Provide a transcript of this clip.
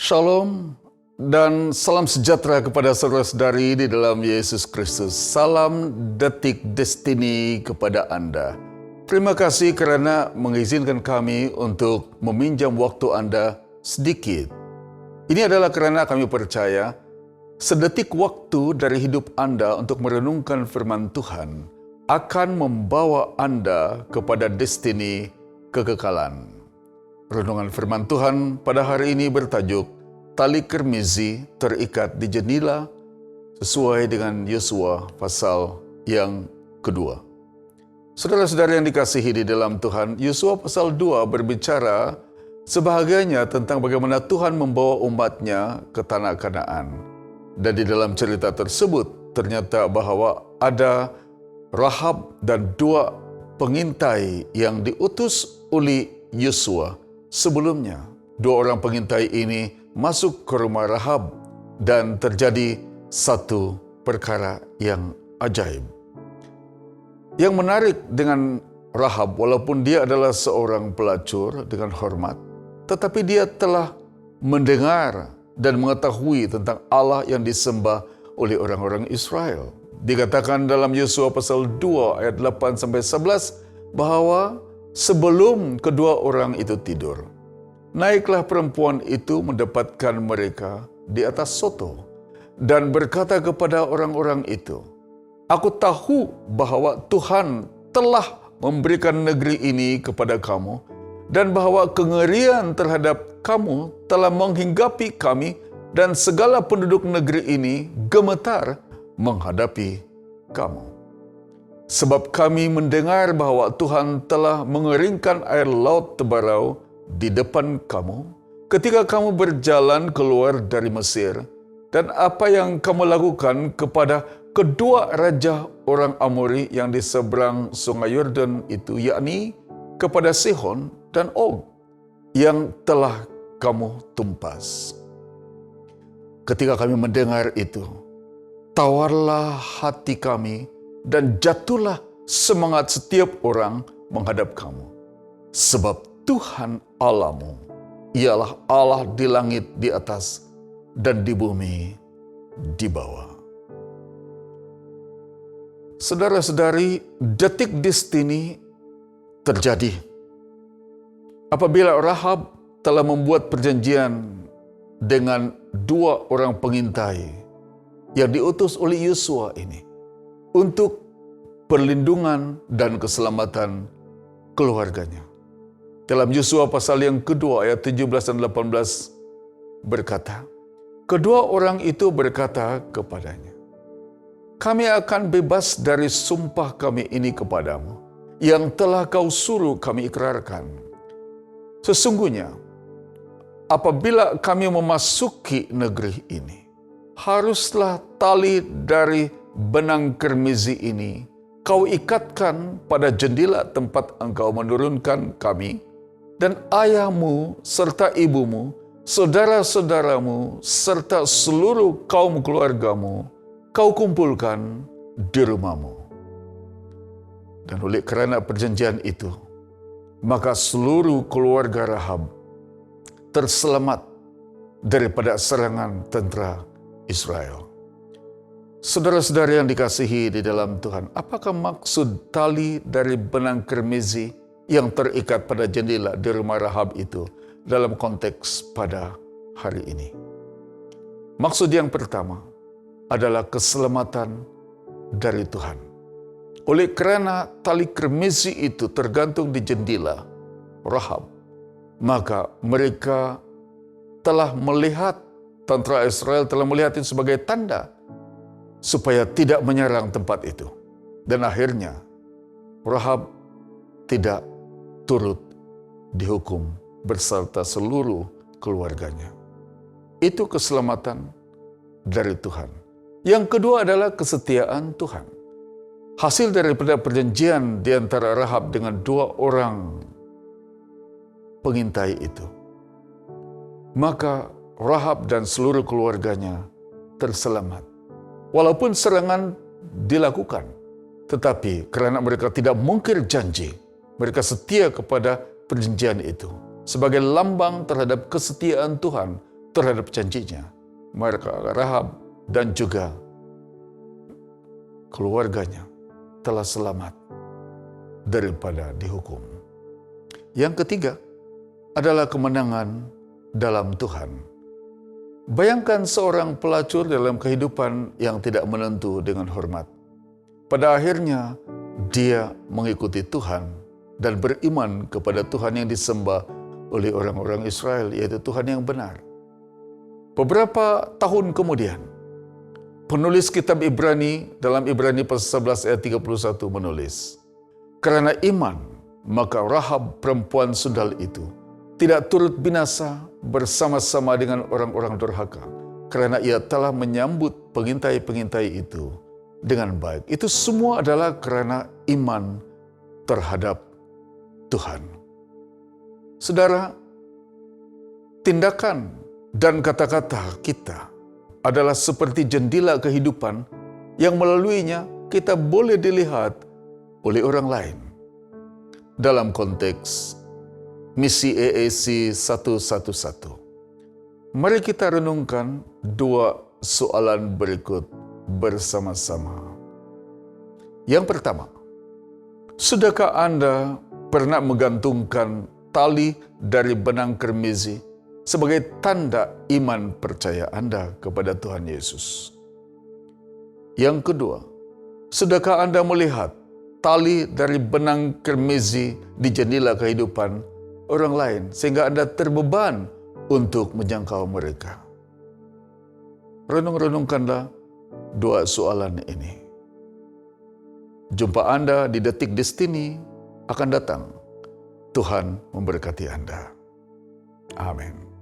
Shalom dan salam sejahtera kepada saudara-saudari di dalam Yesus Kristus. Salam detik destiny kepada Anda. Terima kasih kerana mengizinkan kami untuk meminjam waktu Anda sedikit. Ini adalah kerana kami percaya sedetik waktu dari hidup Anda untuk merenungkan firman Tuhan akan membawa Anda kepada destiny kekekalan. Renungan firman Tuhan pada hari ini bertajuk Tali Kirmizi terikat di jendela sesuai dengan Yosua pasal yang kedua. Saudara-saudara yang dikasihi di dalam Tuhan, Yosua pasal 2 berbicara sebahagiannya tentang bagaimana Tuhan membawa umatnya ke tanah Kanaan. Dan di dalam cerita tersebut ternyata bahwa ada Rahab dan 2 pengintai yang diutus oleh Yosua. Sebelumnya, 2 orang pengintai ini masuk ke rumah Rahab dan terjadi satu perkara yang ajaib. Yang menarik dengan Rahab, walaupun dia adalah seorang pelacur dengan hormat, tetapi dia telah mendengar dan mengetahui tentang Allah yang disembah oleh orang-orang Israel. Dikatakan dalam Yosua pasal 2 ayat 8-11 bahwa sebelum kedua orang itu tidur, naiklah perempuan itu mendapatkan mereka di atas soto dan berkata kepada orang-orang itu, "Aku tahu bahwa Tuhan telah memberikan negeri ini kepada kamu dan bahwa kengerian terhadap kamu telah menghinggapi kami dan segala penduduk negeri ini gemetar menghadapi kamu. Sebab kami mendengar bahwa Tuhan telah mengeringkan air laut Tebarau di depan kamu ketika kamu berjalan keluar dari Mesir, dan apa yang kamu lakukan kepada kedua raja orang Amori yang di seberang sungai Yordan itu, yakni kepada Sihon dan Og, yang telah kamu tumpas." Ketika kami mendengar itu, tawarlah hati kami dan jatuhlah semangat setiap orang menghadap kamu. Sebab Tuhan Allahmu ialah Allah di langit di atas dan di bumi di bawah. Saudara-saudari, detik destiny terjadi apabila Rahab telah membuat perjanjian dengan 2 orang pengintai yang diutus oleh Yosua ini untuk perlindungan dan keselamatan keluarganya. Dalam Yosua pasal yang kedua ayat 17 dan 18 berkata, kedua orang itu berkata kepadanya, "Kami akan bebas dari sumpah kami ini kepadamu, yang telah kau suruh kami ikrarkan. Sesungguhnya, apabila kami memasuki negeri ini, haruslah tali dari benang kirmizi ini kau ikatkan pada jendela tempat engkau menurunkan kami, dan ayahmu serta ibumu, saudara-saudaramu, serta seluruh kaum keluargamu, kau kumpulkan di rumahmu." Dan oleh kerana perjanjian itu, maka seluruh keluarga Rahab terselamat daripada serangan tentera Israel. Saudara-saudara yang dikasihi di dalam Tuhan, apakah maksud tali dari benang kirmizi yang terikat pada jendela di rumah Rahab itu dalam konteks pada hari ini? Maksud yang pertama adalah keselamatan dari Tuhan. Oleh kerana tali kirmizi itu tergantung di jendela Rahab, maka mereka telah melihat, tentera Israel telah melihat itu sebagai tanda supaya tidak menyerang tempat itu. Dan akhirnya Rahab tidak turut dihukum beserta seluruh keluarganya. Itu keselamatan dari Tuhan. Yang kedua adalah kesetiaan Tuhan. Hasil daripada perjanjian di antara Rahab dengan 2 orang pengintai itu, maka Rahab dan seluruh keluarganya terselamat. Walaupun serangan dilakukan, tetapi kerana mereka tidak mungkir janji, mereka setia kepada perjanjian itu. Sebagai lambang terhadap kesetiaan Tuhan terhadap janjinya. Maka Rahab dan juga keluarganya telah selamat daripada dihukum. Yang ketiga adalah kemenangan dalam Tuhan. Bayangkan seorang pelacur dalam kehidupan yang tidak menentu dengan hormat. Pada akhirnya, dia mengikuti Tuhan dan beriman kepada Tuhan yang disembah oleh orang-orang Israel, yaitu Tuhan yang benar. Beberapa tahun kemudian, penulis kitab Ibrani dalam Ibrani pasal 11 ayat 31 menulis, "Karena iman, maka Rahab perempuan sundal itu tidak turut binasa bersama-sama dengan orang-orang durhaka, karena ia telah menyambut pengintai-pengintai itu dengan baik." Itu semua adalah karena iman terhadap Tuhan. Saudara, tindakan dan kata-kata kita adalah seperti jendela kehidupan yang melaluinya kita boleh dilihat oleh orang lain. Dalam konteks misi EAC 111, mari kita renungkan dua soalan berikut bersama-sama. Yang pertama, sudahkah Anda pernah menggantungkan tali dari benang kermizi sebagai tanda iman percaya Anda kepada Tuhan Yesus? Yang kedua, sudahkah Anda melihat tali dari benang kermizi di jendela kehidupan orang lain sehingga Anda terbeban untuk menjangkau mereka? Renung-renungkanlah dua soalan ini. Jumpa Anda di Detik Destini akan datang. Tuhan memberkati Anda. Amin.